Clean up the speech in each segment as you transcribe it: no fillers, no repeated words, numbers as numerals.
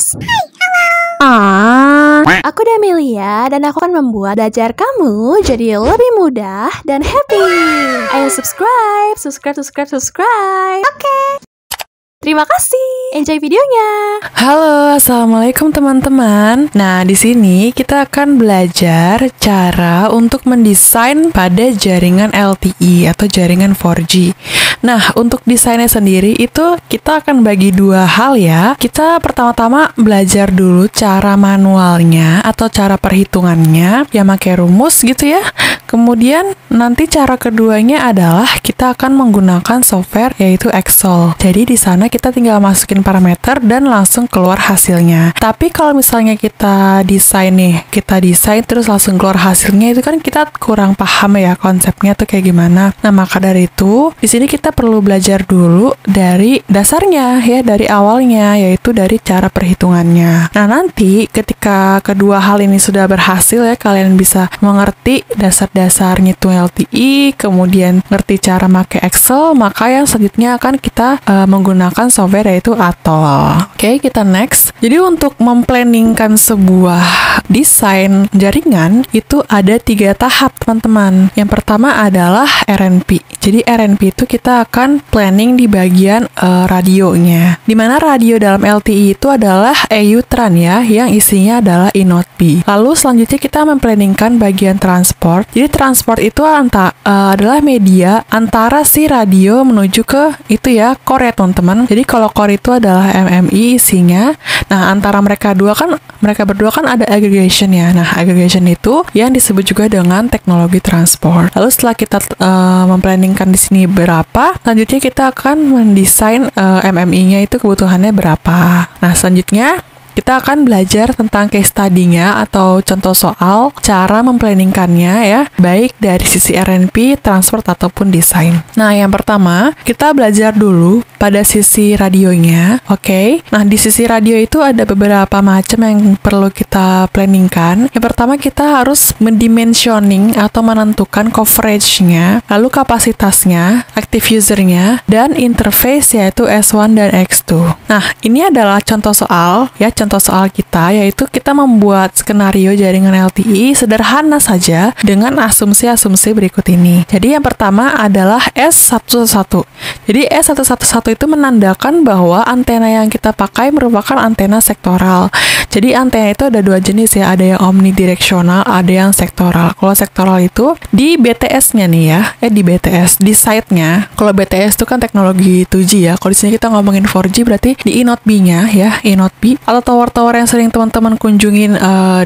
Talks. Aku Damelia dan aku akan membuat belajar kamu jadi lebih mudah dan happy. Ayo subscribe. Oke. Terima kasih. Enjoy videonya. Halo, assalamualaikum teman-teman. Nah, di sini kita akan belajar cara untuk mendesain pada jaringan LTE atau jaringan 4G. Nah, untuk desainnya sendiri itu kita akan bagi dua hal ya. Kita pertama-tama belajar dulu cara manualnya atau cara perhitungannya yang pakai rumus gitu ya. Kemudian nanti cara keduanya adalah kita akan menggunakan software yaitu Excel. Jadi di sana kita tinggal masukin parameter dan langsung keluar hasilnya. Tapi kalau misalnya kita desain terus langsung keluar hasilnya, itu kan kita kurang paham ya konsepnya tuh kayak gimana. Nah, maka dari itu di sini kita perlu belajar dulu dari dasarnya ya, dari awalnya, yaitu dari cara perhitungannya. Nah, nanti ketika kedua hal ini sudah berhasil ya, kalian bisa mengerti dasar-dasar ngitung LTE, kemudian ngerti cara pakai Excel, maka yang selanjutnya akan kita menggunakan software yaitu Atoll. Oke, kita next. Jadi untuk memplanningkan sebuah desain jaringan itu ada 3 tahap, teman-teman. Yang pertama adalah RNP. Jadi RNP itu kita akan planning di bagian radionya. Dimana radio dalam LTE itu adalah EUTRAN ya, yang isinya adalah INOT-B. Lalu selanjutnya kita memplanningkan bagian transport. Jadi transport itu adalah media antara si radio menuju ke itu ya, core ya teman-teman. Jadi kalau core itu adalah MMI isinya. Nah, antara mereka berdua kan ada aggregation ya. Nah, aggregation itu yang disebut juga dengan teknologi transport. Lalu setelah kita memplanningkan di sini berapa, selanjutnya kita akan mendesain MMI-nya itu kebutuhannya berapa. Nah, selanjutnya kita akan belajar tentang case study-nya atau contoh soal cara memplanningkannya ya, baik dari sisi RNP, transport, ataupun desain. Nah, yang pertama, kita belajar dulu pada sisi radionya, oke? Nah, di sisi radio itu ada beberapa macam yang perlu kita planningkan. Yang pertama, kita harus mendimensioning atau menentukan coverage-nya, lalu kapasitasnya, active user-nya, dan interface yaitu S1 dan X2. Nah, ini adalah contoh soal ya, contoh soal kita, yaitu kita membuat skenario jaringan LTE sederhana saja dengan asumsi-asumsi berikut ini. Jadi yang pertama adalah S111. Jadi S111 itu menandakan bahwa antena yang kita pakai merupakan antena sektoral. Jadi antena itu ada 2 jenis ya, ada yang omnidirectional, ada yang sektoral. Kalau sektoral itu di BTS-nya nih ya, di BTS, di site-nya. Kalau BTS itu kan teknologi 2G ya. Kalau di sini kita ngomongin 4G berarti di INOT-B-nya ya, INOT-B atau tower-tower yang sering teman-teman kunjungin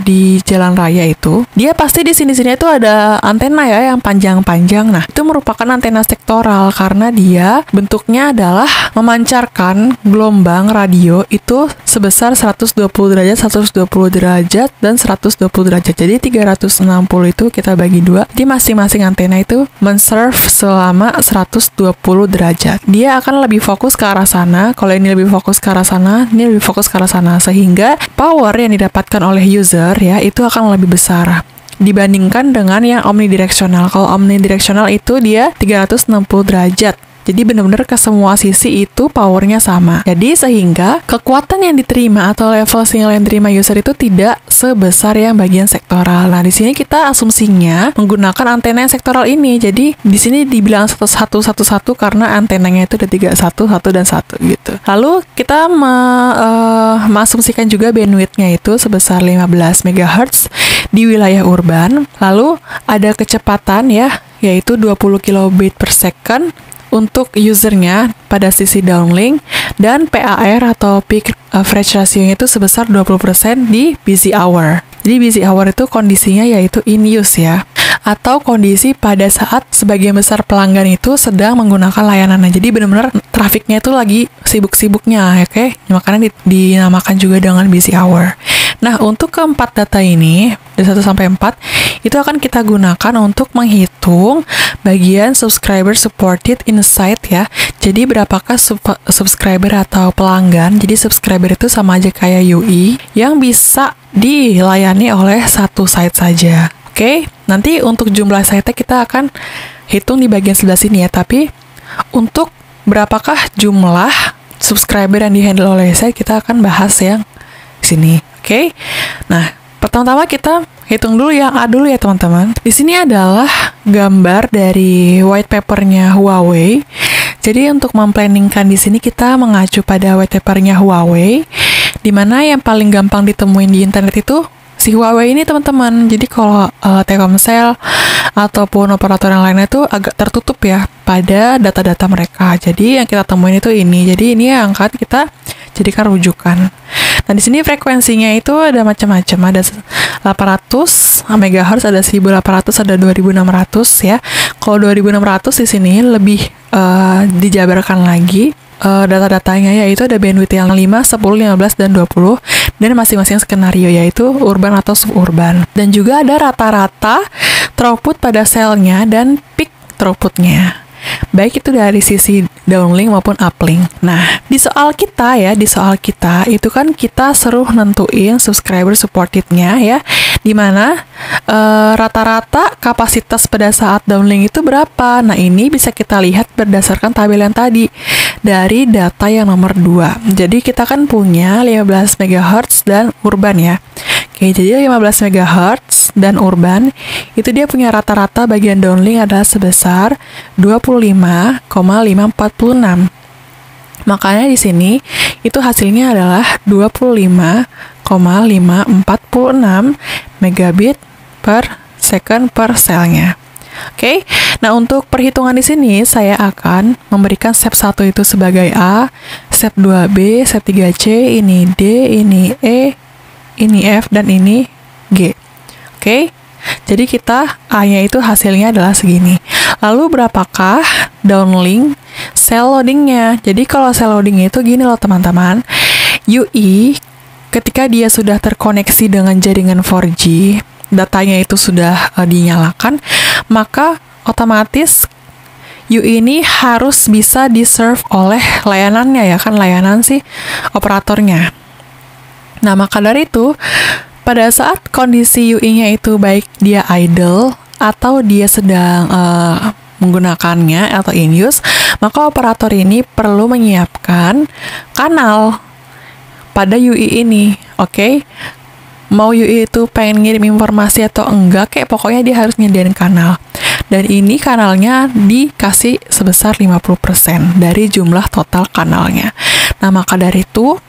di jalan raya itu, dia pasti di sini-sini itu ada antena ya yang panjang-panjang. Nah, itu merupakan antena sektoral karena dia bentuknya adalah memancarkan gelombang radio itu sebesar 120 derajat, 120 derajat, dan 120 derajat. Jadi 360 itu kita bagi 2. Jadi masing-masing antena itu men-serve selama 120 derajat. Dia akan lebih fokus ke arah sana. Kalau ini lebih fokus ke arah sana, ini lebih fokus ke arah sana. Sehingga power yang didapatkan oleh user ya itu akan lebih besar dibandingkan dengan yang omnidirectional. Kalau omnidirectional itu dia 360 derajat. Jadi benar-benar ke semua sisi itu powernya sama. Jadi sehingga kekuatan yang diterima atau level sinyal yang diterima user itu tidak sebesar yang bagian sektoral. Nah, di sini kita asumsinya menggunakan antena yang sektoral ini. Jadi di sini dibilang 111 karena antenanya itu ada 3, 1 dan 1 gitu. Lalu kita mengasumsikan juga bandwidth-nya itu sebesar 15 MHz di wilayah urban. Lalu ada kecepatan ya, yaitu 20 kilobit per second untuk usernya pada sisi downlink, dan PAR atau peak average ratio-nya itu sebesar 20% di busy hour. Jadi busy hour itu kondisinya yaitu in use ya, atau kondisi pada saat sebagian besar pelanggan itu sedang menggunakan layanannya. Jadi benar-benar trafiknya itu lagi sibuk-sibuknya, oke? Makanya dinamakan juga dengan busy hour. Nah, untuk keempat data ini, dari 1 sampai 4, itu akan kita gunakan untuk menghitung bagian subscriber supported insight ya. Jadi berapakah subscriber atau pelanggan. Jadi subscriber itu sama aja kayak UI yang bisa dilayani oleh satu site saja. Oke, nanti untuk jumlah site kita akan hitung di bagian sebelah sini ya. Tapi untuk berapakah jumlah subscriber yang dihandle oleh site, kita akan bahas yang di sini. Oke. Nah, pertama-tama kita hitung dulu yang A dulu ya teman-teman. Di sini adalah gambar dari white papernya Huawei. Jadi untuk memplanningkan di sini kita mengacu pada white papernya Huawei, di mana yang paling gampang ditemuin di internet itu si Huawei ini teman-teman. Jadi kalau Telkomsel ataupun operator yang lainnya itu agak tertutup ya pada data-data mereka. Jadi yang kita temuin itu ini. Jadi ini yang akan kita jadikan rujukan. Nah, di sini frekuensinya itu ada macam-macam. Ada 800 MHz, ada 1800, ada 2600 ya. Kalau 2600 di sini lebih dijabarkan lagi data-datanya, yaitu ada bandwidth yang 5, 10, 15, dan 20, dan masing-masing skenario yaitu urban atau suburban. Dan juga ada rata-rata throughput pada selnya dan peak throughputnya, baik itu dari sisi downlink maupun uplink. Nah, di soal kita itu kan kita suruh nentuin subscriber supported-nya ya, dimana rata-rata kapasitas pada saat downlink itu berapa. Nah, ini bisa kita lihat berdasarkan tabel yang tadi dari data yang nomor 2. Jadi kita kan punya 15 MHz dan urban ya. Oke, jadi 15 MHz dan urban itu dia punya rata-rata bagian downlink adalah sebesar 25,546. Makanya di sini itu hasilnya adalah 25,546 megabit per second per selnya. Oke, nah untuk perhitungan di sini saya akan memberikan step 1 itu sebagai A, step 2B, step 3C, ini D, ini E, ini F, dan ini G. Oke, jadi kita A-nya itu hasilnya adalah segini. Lalu berapakah downlink cell loadingnya? Jadi kalau cell loadingnya itu gini loh teman-teman, UI ketika dia sudah terkoneksi dengan jaringan 4G, datanya itu sudah dinyalakan, maka otomatis UI ini harus bisa di-serve oleh layanannya ya kan, layanan si operatornya. Nah, maka dari itu pada saat kondisi UI-nya itu baik dia idle atau dia sedang menggunakannya atau in use, maka operator ini perlu menyiapkan kanal pada UI ini. Oke? Mau UI itu pengen ngirim informasi atau enggak, kayak pokoknya dia harus nyediain kanal. Dan ini kanalnya dikasih sebesar 50% dari jumlah total kanalnya. Nah, maka dari itu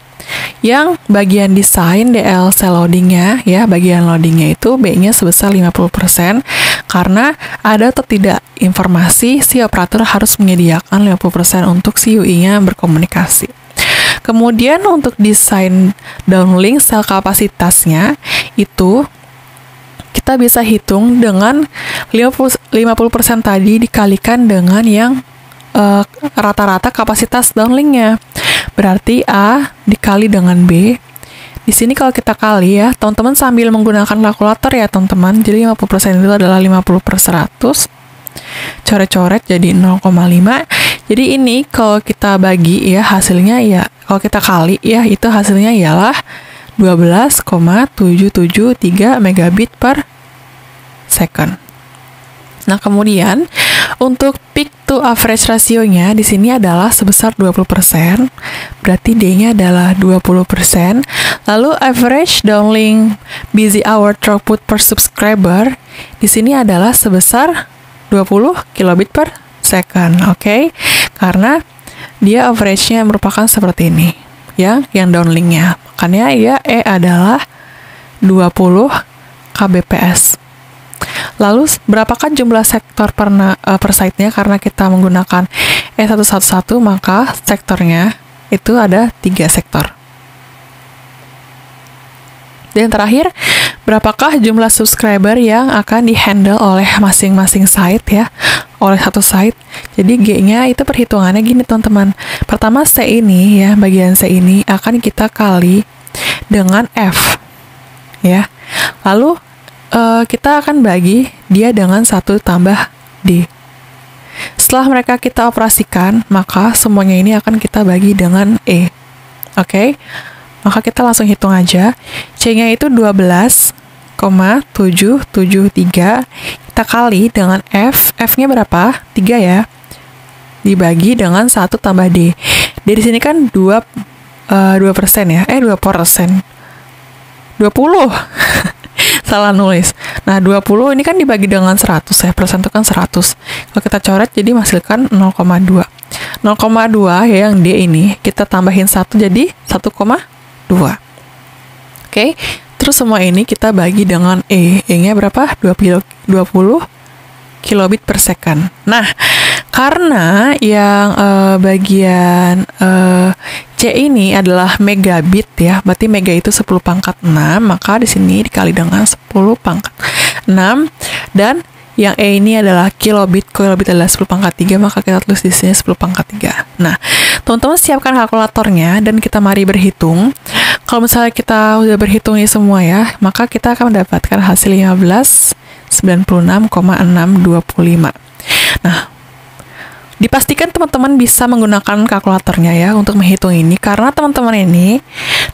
yang bagian desain DLC loadingnya ya, bagian loadingnya itu B-nya sebesar 50%, karena ada atau tidak informasi si operator harus menyediakan 50% untuk si UI-nya berkomunikasi. Kemudian untuk desain downlink sel kapasitasnya itu kita bisa hitung dengan 50% tadi dikalikan dengan yang rata-rata kapasitas downlinknya. Berarti A dikali dengan B. Di sini kalau kita kali ya, teman-teman sambil menggunakan kalkulator ya teman-teman. Jadi 50% itu adalah 50/100. Coret-coret jadi 0,5. Jadi ini kalau kita bagi ya hasilnya ya, kalau kita kali ya itu hasilnya ialah 12,773 megabit per second. Nah, kemudian untuk peak to average rasionya di sini adalah sebesar 20%, berarti D-nya adalah 20%. Lalu average downlink busy hour throughput per subscriber di sini adalah sebesar 20 kilobit per second. Oke? Karena dia average-nya merupakan seperti ini, ya, yang downlinknya. Makanya ya E adalah 20 kbps. Lalu berapakah jumlah sektor per site-nya? Karena kita menggunakan E111, maka sektornya itu ada 3 sektor. Dan terakhir, berapakah jumlah subscriber yang akan di-handle oleh masing-masing site ya, oleh satu site. Jadi G-nya itu perhitungannya gini teman-teman. Pertama C ini ya, bagian C ini akan kita kali dengan F ya. Lalu kita akan bagi dia dengan 1 tambah D. Setelah mereka kita operasikan, maka semuanya ini akan kita bagi dengan E. Oke? Maka kita langsung hitung aja. C-nya itu 12,773. Kita kali dengan F. F-nya berapa? 3 ya. Dibagi dengan 1 tambah D. D di sini kan 2% ya. 2%. Salah nulis. Nah, 20 ini kan dibagi dengan 100 ya, persen itu kan 100. Kalau kita coret jadi menghasilkan 0,2. 0,2 ya yang D ini, kita tambahin 1 jadi 1,2. Oke, terus semua ini kita bagi dengan E. E-nya berapa? 20 kilobit per second. Nah, karena yang bagian C ini adalah megabit ya, berarti mega itu 10 pangkat 6, maka di sini dikali dengan 10 pangkat 6, dan yang E ini adalah kilobit adalah 10 pangkat 3, maka kita tulis di sini 10 pangkat 3. Nah, teman-teman siapkan kalkulatornya dan kita mari berhitung. Kalau misalnya kita udah berhitung ini semua ya, maka kita akan mendapatkan hasil 1596,625. Nah, dipastikan teman-teman bisa menggunakan kalkulatornya ya untuk menghitung ini, karena teman-teman ini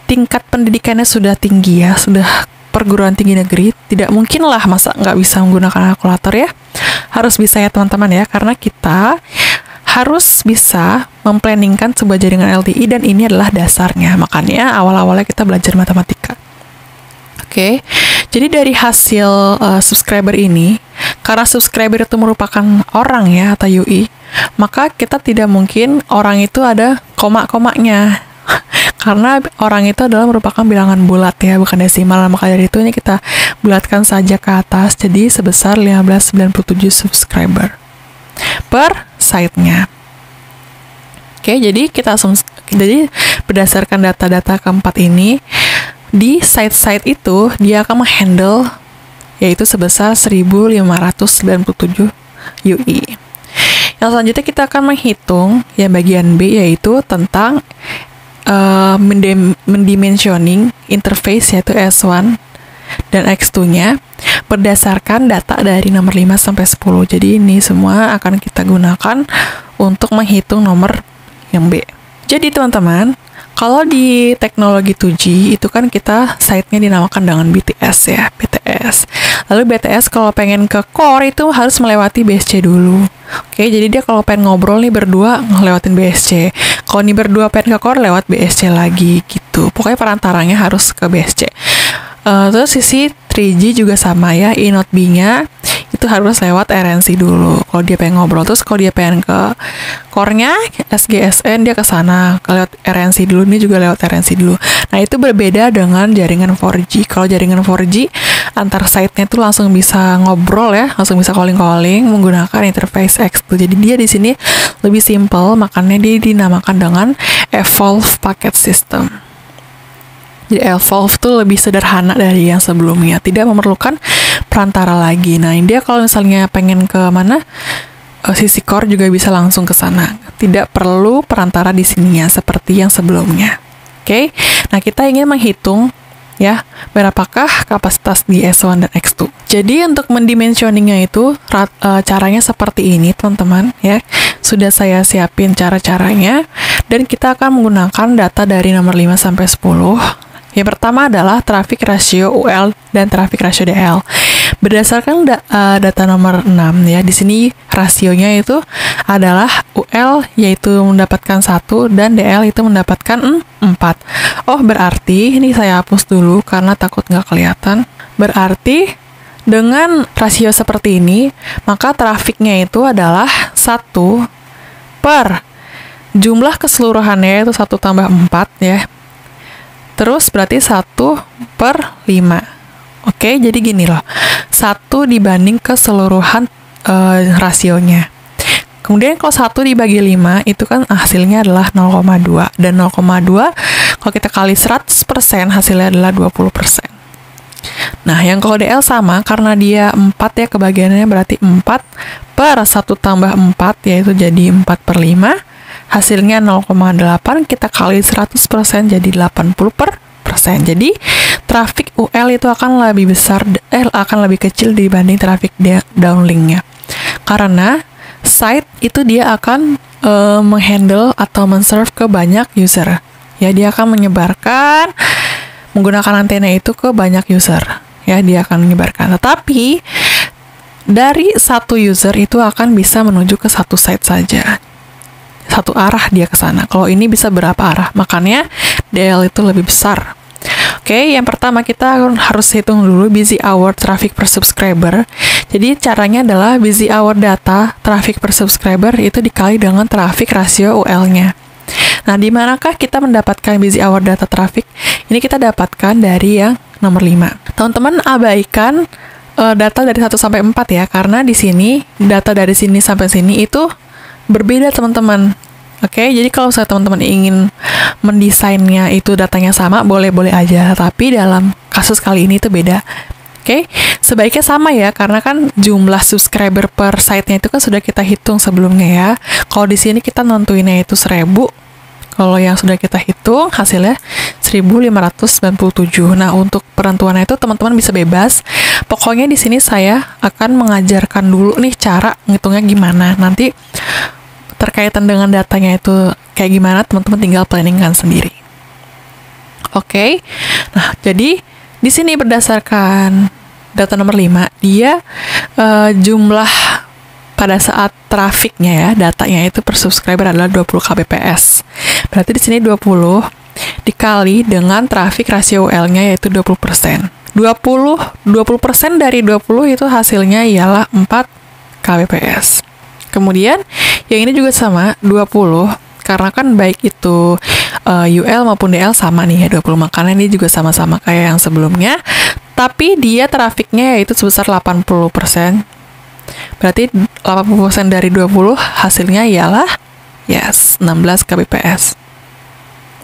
tingkat pendidikannya sudah tinggi ya, sudah perguruan tinggi negeri, tidak mungkin lah masa nggak bisa menggunakan kalkulator ya. Harus bisa ya teman-teman ya, karena kita harus bisa memplanningkan sebuah jaringan LTE dan ini adalah dasarnya. Makanya awal-awalnya kita belajar matematika. Oke, jadi dari hasil subscriber ini, karena subscriber itu merupakan orang ya atau UI, maka kita tidak mungkin orang itu ada koma-komanya. Karena orang itu adalah merupakan bilangan bulat ya, bukan desimal. Maka dari itu ini kita bulatkan saja ke atas, jadi sebesar 1597 subscriber per site-nya. Oke, jadi jadi berdasarkan data-data keempat ini, di site-site itu dia akan menghandle yaitu sebesar 1597 UI. Yang selanjutnya kita akan menghitung yang bagian B, yaitu tentang mendimensioning interface yaitu S1 dan X2-nya berdasarkan data dari nomor 5 sampai 10. Jadi ini semua akan kita gunakan untuk menghitung nomor yang B. Jadi teman-teman, kalau di teknologi 2G itu kan kita site-nya dinamakan dengan BTS ya, BTS. Lalu BTS kalau pengen ke core itu harus melewati BSC dulu. Oke, jadi dia kalau pengen ngobrol nih berdua ngelewatin BSC. Kalau nih berdua pengen ke core lewat BSC lagi gitu. Pokoknya perantaranya harus ke BSC. Terus sisi 3G juga sama ya, E-Note B-nya itu harus lewat RNC dulu kalau dia pengen ngobrol. Terus kalau dia pengen ke core-nya SGSN dia ke sana lewat RNC dulu, ini juga lewat RNC dulu. Nah, itu berbeda dengan jaringan 4G. Kalau jaringan 4G antar site-nya itu langsung bisa ngobrol ya, langsung bisa calling-calling menggunakan interface X2. Jadi dia di sini lebih simple, makanya dia dinamakan dengan Evolve Packet System. Jadi Evolve tuh lebih sederhana dari yang sebelumnya, tidak memerlukan perantara lagi. Nah, ini dia kalau misalnya pengen ke mana, sisi core juga bisa langsung ke sana. Tidak perlu perantara di sininya seperti yang sebelumnya. Oke, nah kita ingin menghitung ya, berapakah kapasitas di S1 dan X2. Jadi untuk mendimensioningnya itu caranya seperti ini teman-teman ya. Sudah saya siapin cara-caranya dan kita akan menggunakan data dari nomor 5 sampai 10. Yang pertama adalah traffic ratio UL dan traffic ratio DL. Berdasarkan data nomor 6 ya, di sini rasionya itu adalah UL yaitu mendapatkan 1 dan DL itu mendapatkan 4. Oh, berarti ini saya hapus dulu karena takut nggak kelihatan. Berarti dengan rasio seperti ini, maka trafiknya itu adalah 1 per jumlah keseluruhannya itu 1 tambah 4 ya. Terus berarti 1 per 5. Oke, jadi gini loh. 1 dibanding keseluruhan rasionya. Kemudian kalau 1 dibagi 5, itu kan hasilnya adalah 0,2. Dan 0,2, kalau kita kali 100%, hasilnya adalah 20%. Nah, yang kalau DL sama, karena dia 4 ya, kebagiannya berarti 4 per 1 tambah 4, yaitu jadi 4 per 5. Hasilnya 0,8, kita kali 100% jadi 80%. Jadi trafik UL itu akan lebih besar, akan lebih kecil dibanding trafik downlinknya. Karena site itu dia akan menghandle atau men-serve ke banyak user. Ya, dia akan menyebarkan menggunakan antena itu ke banyak user. Ya, dia akan menyebarkan. Tetapi dari satu user itu akan bisa menuju ke satu site saja. Satu arah dia ke sana. Kalau ini bisa berapa arah, makanya DL itu lebih besar. Oke, yang pertama kita harus hitung dulu busy hour traffic per subscriber. Jadi caranya adalah busy hour data traffic per subscriber itu dikali dengan traffic rasio UL-nya. Nah, di manakah kita mendapatkan busy hour data traffic? Ini kita dapatkan dari yang nomor 5. Teman-teman abaikan data dari 1 sampai 4 ya, karena di sini data dari sini sampai sini itu berbeda, teman-teman. Oke, jadi kalau misalnya teman-teman ingin mendesainnya itu datanya sama, boleh-boleh aja. Tapi dalam kasus kali ini itu beda. Oke, sebaiknya sama ya, karena kan jumlah subscriber per site-nya itu kan sudah kita hitung sebelumnya ya. Kalau di sini kita nentuinnya itu 1000. Kalau yang sudah kita hitung hasilnya 1597. Nah, untuk penentuannya itu teman-teman bisa bebas. Pokoknya di sini saya akan mengajarkan dulu nih cara ngitungnya gimana. Nanti terkaitan dengan datanya itu kayak gimana, teman-teman tinggal planningkan sendiri. Oke. Nah, jadi di sini berdasarkan data nomor 5, dia jumlah pada saat trafiknya ya, datanya itu per subscriber adalah 20 kbps. Berarti di sini 20 dikali dengan traffic rasio UL-nya yaitu 20%. 20% dari 20 itu hasilnya ialah 4 kbps. Kemudian, yang ini juga sama, 20, karena kan baik itu UL maupun DL sama nih ya, 20, makanya ini juga sama-sama kayak yang sebelumnya, tapi dia trafiknya yaitu sebesar 80%, berarti 80% dari 20 hasilnya ialah, 16 kbps.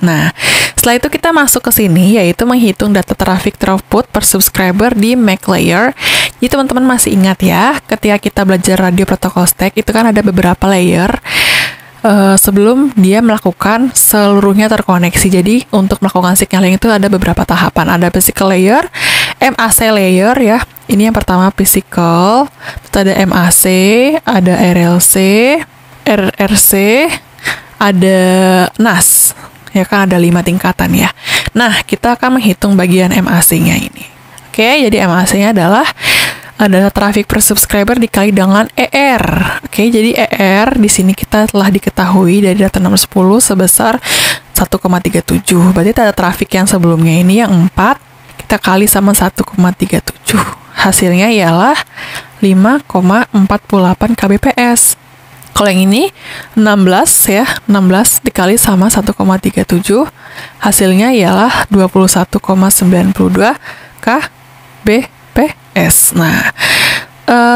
Nah, setelah itu kita masuk ke sini, yaitu menghitung data traffic throughput per subscriber di Mac layer. Jadi teman-teman masih ingat ya, ketika kita belajar radio protokol stack, itu kan ada beberapa layer sebelum dia melakukan seluruhnya terkoneksi. Jadi untuk melakukan signaling itu ada beberapa tahapan. Ada physical layer, MAC layer ya. Ini yang pertama physical, terus ada MAC, ada RLC, RRC, ada NAS. Ya kan ada 5 tingkatan ya. Nah, kita akan menghitung bagian MAC-nya ini. Oke, jadi MAC-nya adalah traffic per subscriber dikali dengan ER. Oke, jadi ER di sini kita telah diketahui dari data nomor 10 sebesar 1,37. Berarti data traffic yang sebelumnya ini yang 4 kita kali sama 1,37. Hasilnya ialah 5,48 kbps. Kalau yang ini 16 ya, 16 dikali sama 1,37, hasilnya ialah 21,92 kbps. Nah,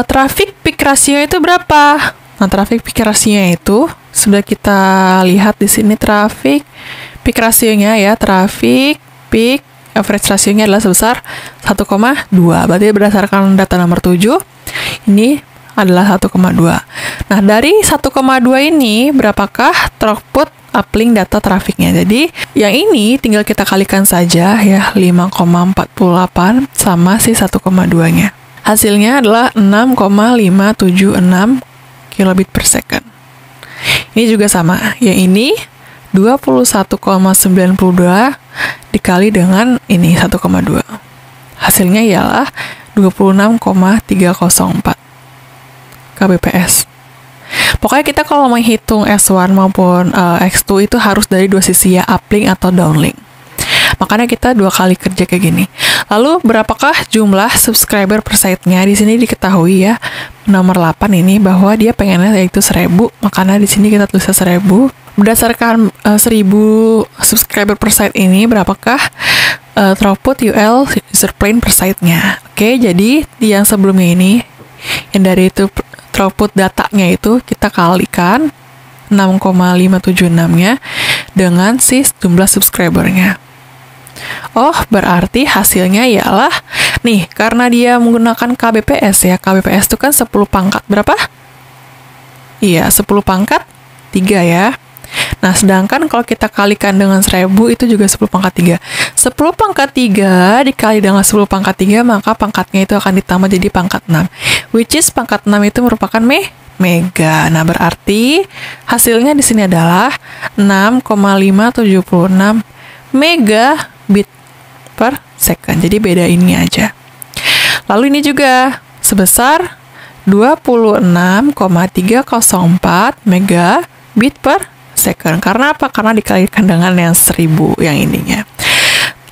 traffic peak ratio itu berapa? Nah, traffic peak ratio itu sudah kita lihat di sini, traffic peak ratio-nya ya, traffic peak average ratio-nya adalah sebesar 1,2. Berarti berdasarkan data nomor 7, ini adalah 1,2. Nah, dari 1,2 ini berapakah throughput uplink data trafiknya? Jadi, yang ini tinggal kita kalikan saja ya, 5,48 sama si 1,2-nya. Hasilnya adalah 6,576 kilobit per second. Ini juga sama. Yang ini 21,92 dikali dengan ini 1,2. Hasilnya ialah 26,304 kbps. Pokoknya kita kalau menghitung S1 maupun X2 itu harus dari dua sisi ya, uplink atau downlink. Makanya kita 2 kali kerja kayak gini. Lalu berapakah jumlah subscriber per site-nya? Di sini diketahui ya, nomor 8 ini bahwa dia pengennya yaitu 1000, makanya di sini kita tulisnya 1000. Berdasarkan 1000 subscriber per site ini, berapakah throughput UL user plane per site-nya? Oke, jadi yang sebelumnya ini, yang dari itu throughput datanya itu kita kalikan 6,576-nya dengan si jumlah subscribernya. Oh, berarti hasilnya ialah, nih, karena dia menggunakan kbps ya, kbps itu kan 10 pangkat berapa? Iya, 10 pangkat 3 ya. Nah, sedangkan kalau kita kalikan dengan 1000 itu juga 10 pangkat 3. 10 pangkat 3 dikali dengan 10 pangkat 3, maka pangkatnya itu akan ditambah jadi pangkat 6. Which is pangkat 6 itu merupakan mega. Nah, berarti hasilnya di sini adalah 6,576 megabit per second. Jadi beda ini aja. Lalu ini juga sebesar 26,304 megabit per second. Karena apa? Karena dikalikan dengan yang 1000 yang ininya.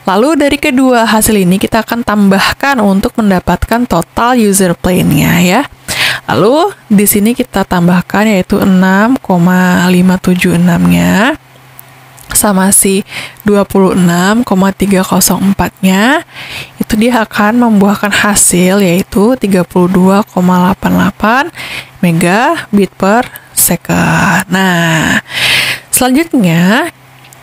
Lalu dari kedua hasil ini kita akan tambahkan untuk mendapatkan total user plane-nya ya. Lalu di sini kita tambahkan yaitu 6,576-nya sama si 26,304-nya. Itu dia akan membuahkan hasil yaitu 32,88 megabit per second. Nah, selanjutnya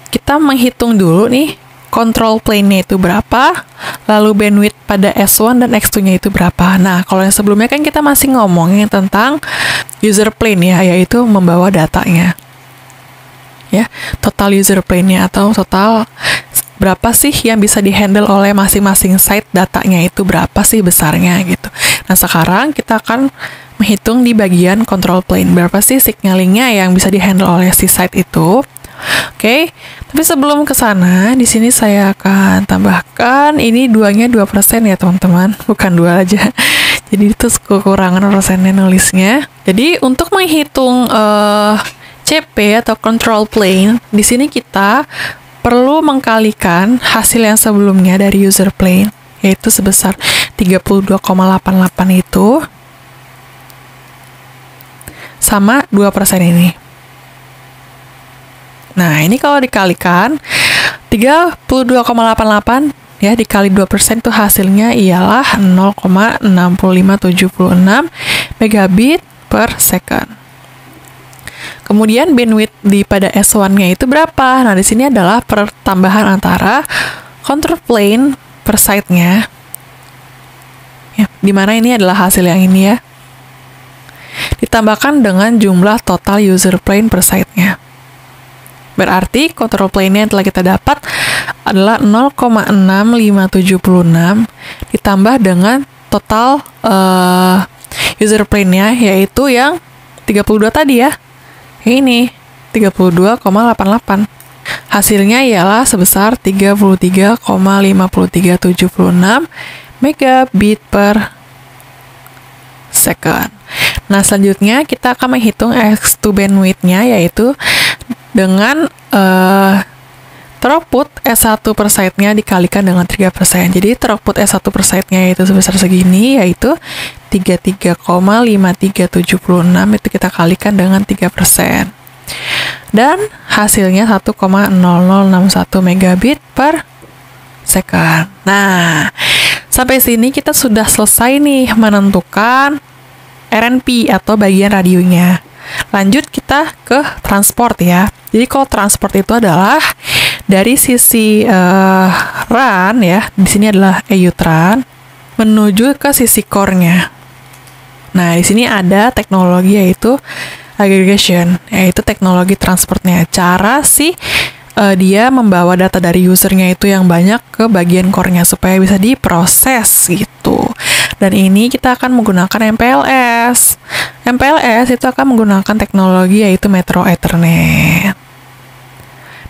kita menghitung dulu nih control plane-nya itu berapa, lalu bandwidth pada S1 dan X2-nya itu berapa. Nah, kalau yang sebelumnya kan kita masih ngomongin tentang user plane ya, yaitu membawa datanya. Ya, total user plane-nya atau total berapa sih yang bisa dihandle oleh masing-masing site, datanya itu berapa sih besarnya gitu. Nah, sekarang kita akan menghitung di bagian control plane, berapa sih signalingnya yang bisa dihandle oleh si site itu. Oke, tapi sebelum ke sana, di sini saya akan tambahkan ini 2-nya 2% ya teman-teman, bukan 2 aja. Jadi itu kekurangan persennya nulisnya. Jadi untuk menghitung CP atau control plane, di sini kita perlu mengkalikan hasil yang sebelumnya dari user plane, yaitu sebesar 32,88 itu sama 2% ini. Nah, ini kalau dikalikan 32,88 ya dikali 2% itu hasilnya ialah 0,6576 megabit per second. Kemudian bandwidth pada S1-nya itu berapa? Nah, di sini adalah pertambahan antara control plane per site-nya. Ya, di mana ini adalah hasil yang ini ya. Ditambahkan dengan jumlah total user plane per site-nya. Berarti control plane-nya yang telah kita dapat adalah 0,6576 ditambah dengan total user plane-nya, yaitu yang 32 tadi ya. Ini 32,88. Hasilnya ialah sebesar 33,5376 megabit per second. Nah, selanjutnya kita akan menghitung X2 bandwidth-nya, yaitu dengan throughput S1 per site-nya dikalikan dengan 3%. Jadi throughput S1 per site-nya yaitu sebesar segini, yaitu 33,5376 itu kita kalikan dengan 3%. Dan hasilnya 1,0061 megabit per second. Nah, sampai sini kita sudah selesai nih menentukan RNP atau bagian radionya. Lanjut kita ke transport ya. Jadi kalau transport itu adalah dari sisi RAN ya, di sini adalah EUTRAN menuju ke sisi core-nya. Nah, di sini ada teknologi yaitu aggregation, yaitu teknologi transportnya. Cara sih dia membawa data dari usernya itu yang banyak ke bagian core-nya supaya bisa diproses gitu. Dan ini kita akan menggunakan MPLS. MPLS itu akan menggunakan teknologi yaitu Metro Ethernet.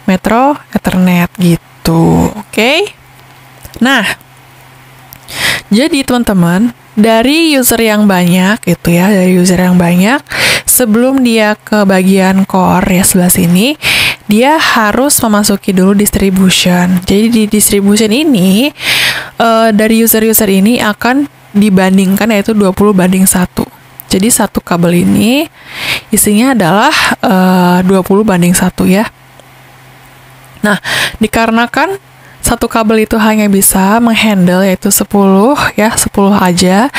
Metro Ethernet gitu. Oke. Nah, jadi teman-teman, dari user yang banyak gitu ya, dari user yang banyak, sebelum dia ke bagian core ya sebelah sini, dia harus memasuki dulu distribution. Jadi di distribution ini dari user-user ini akan dibandingkan yaitu 20:1. Jadi satu kabel ini isinya adalah 20:1 ya. Nah, dikarenakan satu kabel itu hanya bisa menghandle yaitu 10 ya, 10 aja,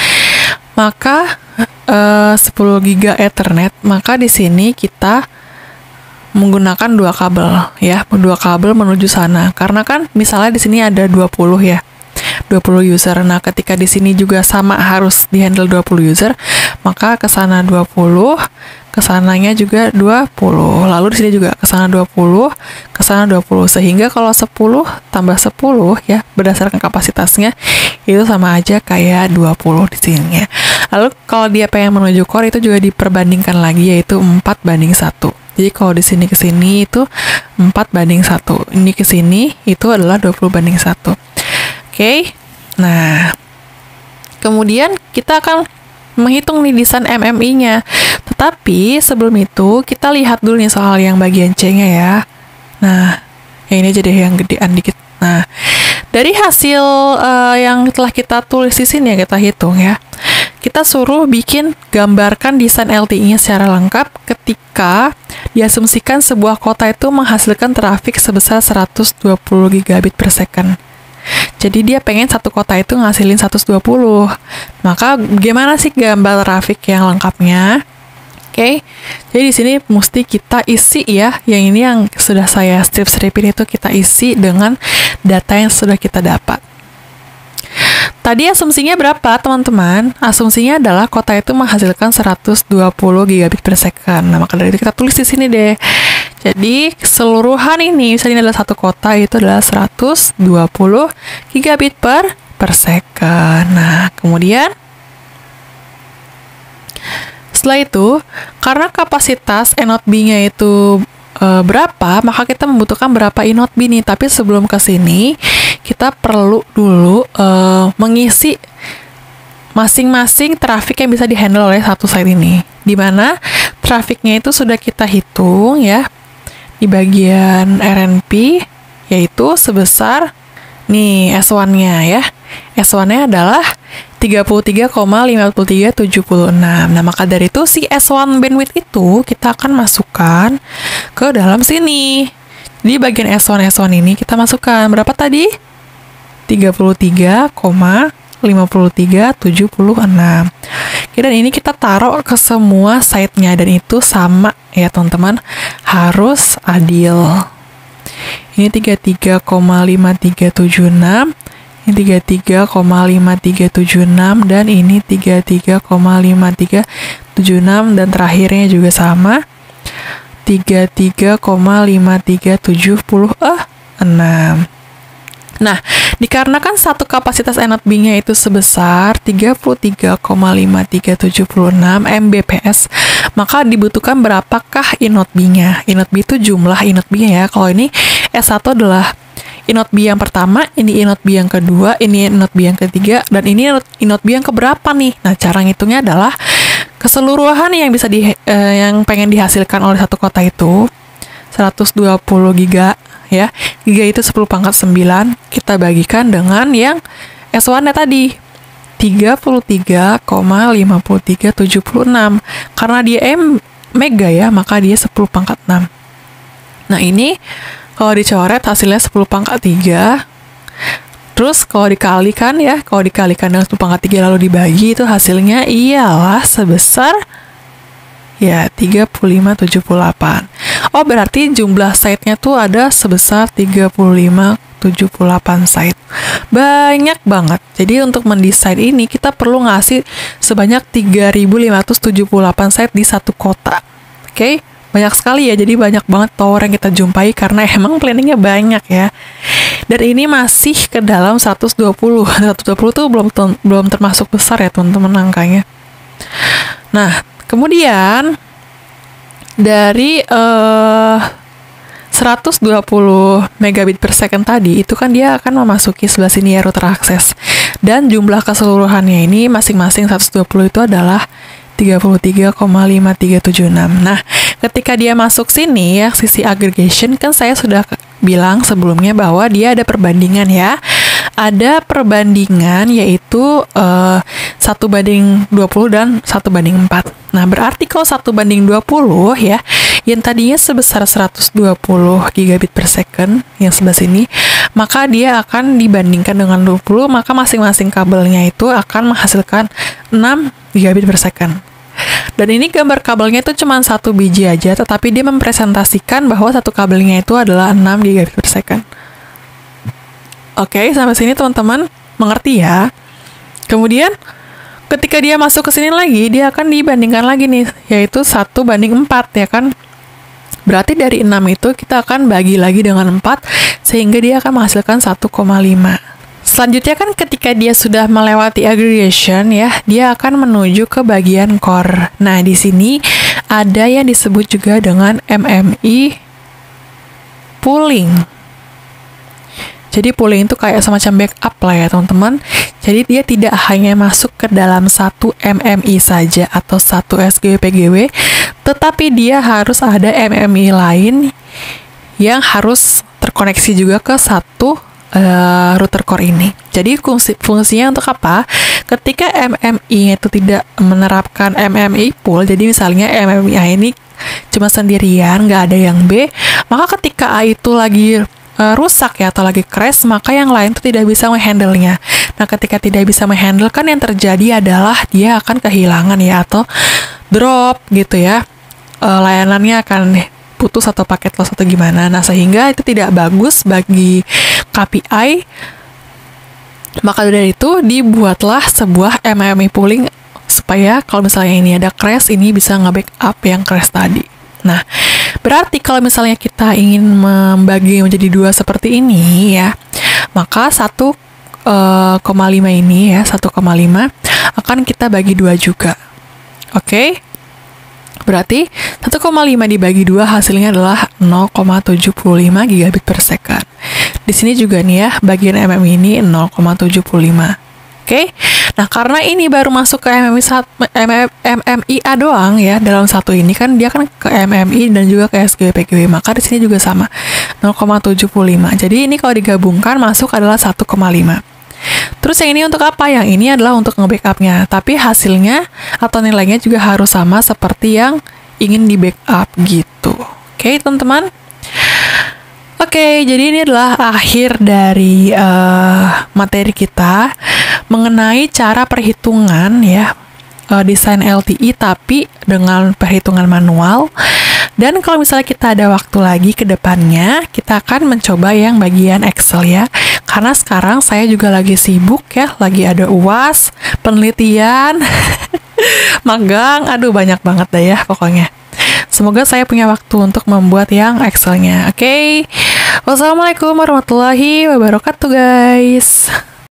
maka 10 giga Ethernet, maka di sini kita menggunakan 2 kabel ya, 2 kabel menuju sana. Karena kan misalnya di sini ada 20 ya. 20 user. Nah, ketika di sini juga sama harus dihandle 20 user, maka ke sana 20, ke sananya juga 20. Lalu di sini juga ke sana 20, ke sana 20. Sehingga kalau 10 tambah 10 ya, berdasarkan kapasitasnya itu sama aja kayak 20 di sini ya. Lalu kalau dia pengen menuju core itu juga diperbandingkan lagi yaitu 4:1. Jadi kalau di sini ke sini itu 4:1. Ini ke sini itu adalah 20:1. Oke, nah kemudian kita akan menghitung nih desain MMI-nya. Tetapi sebelum itu kita lihat dulu nih soal yang bagian C-nya ya. Nah, yang ini jadi yang gedean dikit. Nah, Dari hasil yang telah kita tulis di sini ya, kita hitung ya. Kita suruh bikin gambarkan desain LTE-nya secara lengkap ketika diasumsikan sebuah kota itu menghasilkan trafik sebesar 120 gigabit per second. Jadi dia pengen satu kota itu ngasilin 120. Maka gimana sih gambar trafik yang lengkapnya? Oke. Jadi di sini mesti kita isi ya. Yang ini yang sudah saya strip-stripin itu kita isi dengan data yang sudah kita dapat. Tadi asumsinya berapa, teman-teman? Asumsinya adalah kota itu menghasilkan 120 gigabit per second. Nah, maka dari itu kita tulis di sini deh. Jadi, keseluruhan ini, misalnya adalah satu kota, itu adalah 120 gigabit per second. Nah, kemudian, setelah itu, karena kapasitas E0 B-nya itu berapa, maka kita membutuhkan berapa E0 B nih. Tapi sebelum ke sini, kita perlu dulu mengisi masing-masing trafik yang bisa dihandle oleh satu site ini. Di mana trafiknya itu sudah kita hitung ya di bagian RNP, yaitu sebesar nih S1-nya ya. S1-nya adalah 33,5376. Nah, maka dari itu si S1 bandwidth itu kita akan masukkan ke dalam sini. Di bagian S1 ini kita masukkan berapa tadi? 33,5376. Dan ini kita taruh ke semua site-nya dan itu sama ya, teman-teman. Harus adil. Ini 33,5376. Ini 33,5376 dan ini 33,5376 dan terakhirnya juga sama 33,5376. Nah, dikarenakan satu kapasitas E0 B-nya itu sebesar 33,5376 Mbps, maka dibutuhkan berapakah E0 B-nya? E0 B itu jumlah E0 B-nya ya. Kalau ini S1 adalah E0 B yang pertama, ini E0 B yang kedua, ini E0 B yang ketiga, dan ini E0 B yang keberapa nih? Nah, cara ngitungnya adalah keseluruhan yang bisa yang pengen dihasilkan oleh satu kota itu 120 giga ya. Giga itu 10 pangkat 9, kita bagikan dengan yang S1-nya tadi 33,5376. Karena dia mega ya, maka dia 10 pangkat 6. Nah, ini kalau dicoret hasilnya 10 pangkat 3. Terus kalau dikalikan dengan 10 pangkat 3 lalu dibagi, itu hasilnya ialah sebesar ya 3578. Oh, berarti jumlah site-nya tuh ada sebesar 3578 site. Banyak banget. Jadi untuk mendesain ini kita perlu ngasih sebanyak 3578 site di satu kota. Oke? Banyak sekali ya, jadi banyak banget tower yang kita jumpai karena emang planningnya banyak ya. Dan ini masih ke dalam 120. 120 tuh belum termasuk besar ya teman-teman angkanya. Nah, kemudian dari 120 megabit per second tadi, itu kan dia akan memasuki sebelah sini ya router akses. Dan jumlah keseluruhannya ini masing-masing 120 itu adalah 33,5376. Nah, ketika dia masuk sini ya, sisi aggregation, kan saya sudah bilang sebelumnya bahwa dia ada perbandingan ya. Ada perbandingan yaitu 1:20 dan 1:4. Nah, berarti kalau 1:20 ya, yang tadinya sebesar 120 gigabit per second yang sebelah sini, maka dia akan dibandingkan dengan 20, maka masing-masing kabelnya itu akan menghasilkan 6 gigabit per second. Dan ini gambar kabelnya itu cuma satu biji aja, tetapi dia mempresentasikan bahwa satu kabelnya itu adalah 6 gigabit per second. Oke, sampai sini teman-teman mengerti ya. Kemudian ketika dia masuk ke sini lagi, dia akan dibandingkan lagi nih, yaitu 1:4 ya kan. Berarti dari 6 itu kita akan bagi lagi dengan 4 sehingga dia akan menghasilkan 1,5. Selanjutnya kan ketika dia sudah melewati aggregation ya, dia akan menuju ke bagian core. Nah, di sini ada yang disebut juga dengan MMI pooling. Jadi pooling itu kayak semacam backup lah ya teman-teman. Jadi dia tidak hanya masuk ke dalam satu MMI saja atau satu SGW PGW, tetapi dia harus ada MMI lain yang harus terkoneksi juga ke satu router core ini. Jadi fungsinya untuk apa? Ketika MMI itu tidak menerapkan MMI pool, jadi misalnya MMI A ini cuma sendirian, nggak ada yang B, maka ketika A itu lagi rusak ya atau lagi crash, maka yang lain itu tidak bisa menghandle-nya. Nah, ketika tidak bisa menghandle, kan yang terjadi adalah dia akan kehilangan ya atau drop gitu ya. Layanannya akan putus atau paket loss atau gimana. Nah, sehingga itu tidak bagus bagi KPI. Maka dari itu dibuatlah sebuah MMI pooling supaya kalau misalnya ini ada crash, ini bisa nge-backup yang crash tadi. Nah, berarti kalau misalnya kita ingin membagi menjadi dua seperti ini ya, maka 1,5 ini ya, 1,5 akan kita bagi dua juga. Oke? Berarti 1,5 dibagi 2 hasilnya adalah 0,75 gigabit per second. Di sini juga nih ya, bagian MMI ini 0,75. Oke? Nah, karena ini baru masuk ke MMIA doang ya, dalam satu ini kan dia kan ke MMI dan juga ke SGW PGW, maka di sini juga sama 0,75. Jadi ini kalau digabungkan masuk adalah 1,5. Terus yang ini untuk apa? Yang ini adalah untuk nge-backupnya. Tapi hasilnya atau nilainya juga harus sama seperti yang ingin di-backup gitu. Oke, teman-teman? Oke, jadi ini adalah akhir dari materi kita mengenai cara perhitungan ya, desain LTE tapi dengan perhitungan manual. Dan kalau misalnya kita ada waktu lagi ke depannya, kita akan mencoba yang bagian Excel ya. Karena sekarang saya juga lagi sibuk ya, lagi ada UAS, penelitian, magang, aduh banyak banget deh ya pokoknya. Semoga saya punya waktu untuk membuat yang Excel-nya. Oke. Wassalamualaikum warahmatullahi wabarakatuh guys.